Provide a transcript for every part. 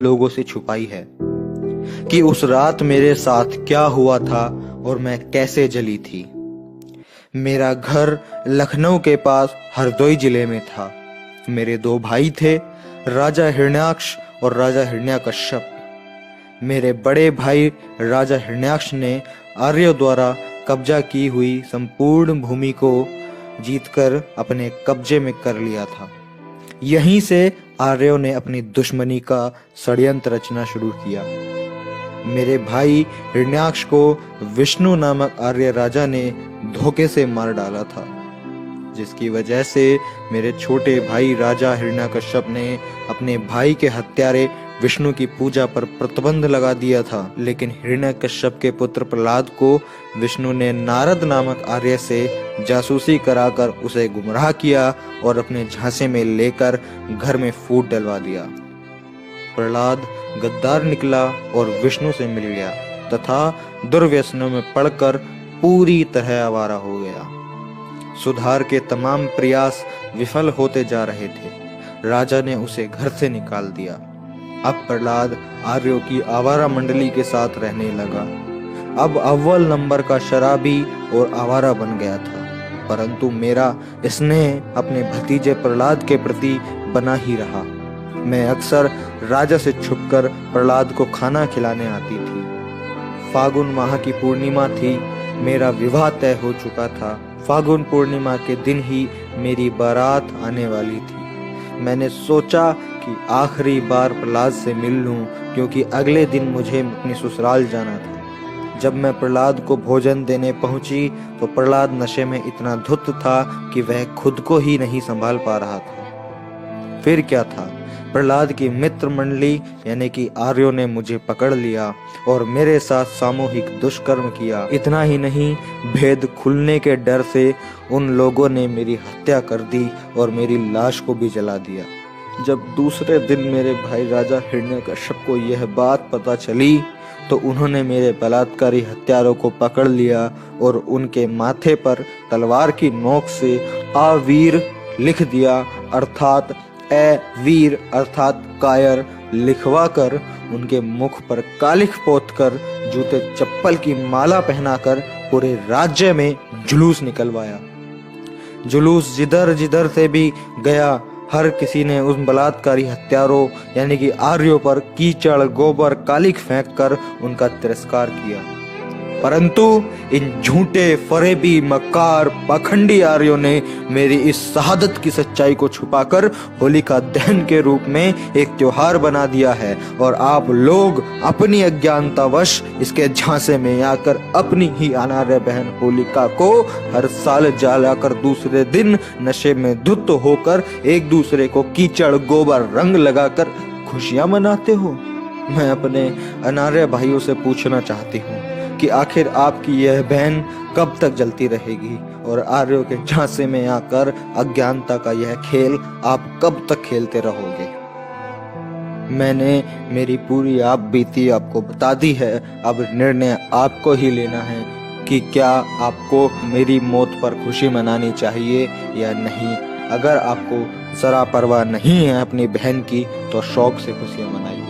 लोगों से छुपाई है कि उस रात मेरे साथ क्या हुआ था और मैं कैसे जली थी। मेरा घर लखनऊ के पास हरदोई जिले में था। मेरे दो भाई थे, राजा हिरण्याक्ष और राजा हिरण्यकश्यप। मेरे बड़े भाई राजा हिरण्याक्ष ने आर्यों द्वारा कब्जा की हुई संपूर्ण भूमि को जीतकर अपने कब्जे में कर लिया था। यहीं से आर्यों ने अपनी दुश्मनी का षड्यंत्र रचना शुरू किया। मेरे भाई हिरण्याक्ष को विष्णु नामक आर्य राजा ने धोखे से मार डाला था, जिसकी वजह से मेरे छोटे भाई राजा हिरण्यकश्यप ने अपने भाई के हत्यारे विष्णु की पूजा पर प्रतिबंध लगा दिया था। लेकिन हिरण्यकश्यप के पुत्र प्रहलाद को विष्णु ने नारद नामक आर्य से जासूसी कराकर उसे गुमराह किया और अपने झांसे में लेकर घर में फूट डलवा दिया। प्रहलाद गद्दार निकला और विष्णु से मिल गया तथा दुर्व्यसनों में पड़कर पूरी तरह आवारा हो गया। सुधार के तमाम प्रयास विफल होते जा रहे थे। राजा ने उसे घर से निकाल दिया। अब प्रहलाद आर्यों की आवारा मंडली के साथ रहने लगा। अब अव्वल नंबर का शराबी और आवारा बन गया था, परंतु मेरा स्नेह अपने भतीजे प्रहलाद के प्रति बना ही रहा। मैं अक्सर राजा से छुपकर प्रहलाद को खाना खिलाने आती थी। फागुन माह की पूर्णिमा थी। मेरा विवाह तय हो चुका था। फागुन पूर्णिमा के दिन ही मेरी बारात आने वाली थी। मैंने सोचा कि आखिरी बार प्रहलाद से मिल लूं, क्योंकि अगले दिन मुझे अपनी ससुराल जाना था। जब मैं प्रहलाद को भोजन देने पहुंची तो प्रहलाद नशे में इतना धुत था कि वह खुद को ही नहीं संभाल पा रहा था। फिर क्या था, प्रहलाद की मित्र मंडली यानी कि आर्यों ने मुझे पकड़ लिया और मेरे साथ सामूहिक दुष्कर्म किया। इतना ही नहीं, भेद खुलने के डर से उन लोगों ने मेरी हत्या कर दी और मेरी लाश को भी जला दिया। जब दूसरे दिन मेरे भाई राजा हिरण्यकश्यप को यह बात पता चली तो उन्होंने मेरे बलात्कारी हत्यारों को पकड़ लिया और उनके माथे पर तलवार की नोक से आवीर लिख दिया, अर्थात ए वीर अर्थात कायर लिखवाकर उनके मुख पर कालिख पोतकर जूते चप्पल की माला पहनाकर पूरे राज्य में जुलूस निकलवाया। जुलूस जिधर जिधर से भी गया, हर किसी ने उन बलात्कारी हत्यारों यानी कि आर्यों पर कीचड़ गोबर कालिख फेंक कर उनका तिरस्कार किया। परंतु इन झूठे फरेबी मक्कार पाखंडी आर्यों ने मेरी इस शहादत की सच्चाई को छुपाकर होलिका दहन के रूप में एक त्योहार बना दिया है और आप लोग अपनी अज्ञानतावश इसके झांसे में आकर अपनी ही अनार्य बहन होलिका को हर साल जलाकर दूसरे दिन नशे में धुत होकर एक दूसरे को कीचड़ गोबर रंग लगाकर खुशियां मनाते हो। मैं अपने अनार्य भाइयों से पूछना चाहती हूँ कि आखिर आपकी यह बहन कब तक जलती रहेगी और आर्यों के झांसे में आकर अज्ञानता का यह खेल आप कब तक खेलते रहोगे। मैंने मेरी पूरी आप बीती आपको बता दी है। अब निर्णय आपको ही लेना है कि क्या आपको मेरी मौत पर खुशी मनानी चाहिए या नहीं। अगर आपको जरा परवाह नहीं है अपनी बहन की तो शौक से खुशियां मनाइए।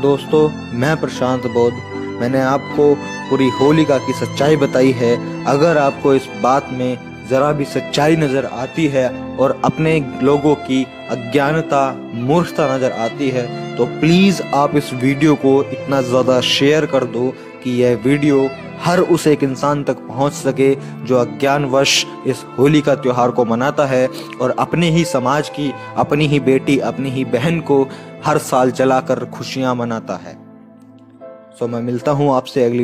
दोस्तों, मैं प्रशांत बोध, मैंने आपको पूरी होलिका की सच्चाई बताई है। अगर आपको इस बात में जरा भी सच्चाई नजर आती है और अपने लोगों की अज्ञानता मूर्खता नजर आती है तो प्लीज आप इस वीडियो को इतना ज्यादा शेयर कर दो कि यह वीडियो हर उस एक इंसान तक पहुंच सके जो अज्ञानवश इस होली का त्योहार को मनाता है और अपने ही समाज की, अपनी ही बेटी, अपनी ही बहन को हर साल जलाकर खुशियां मनाता है। मैं मिलता हूं आपसे अगली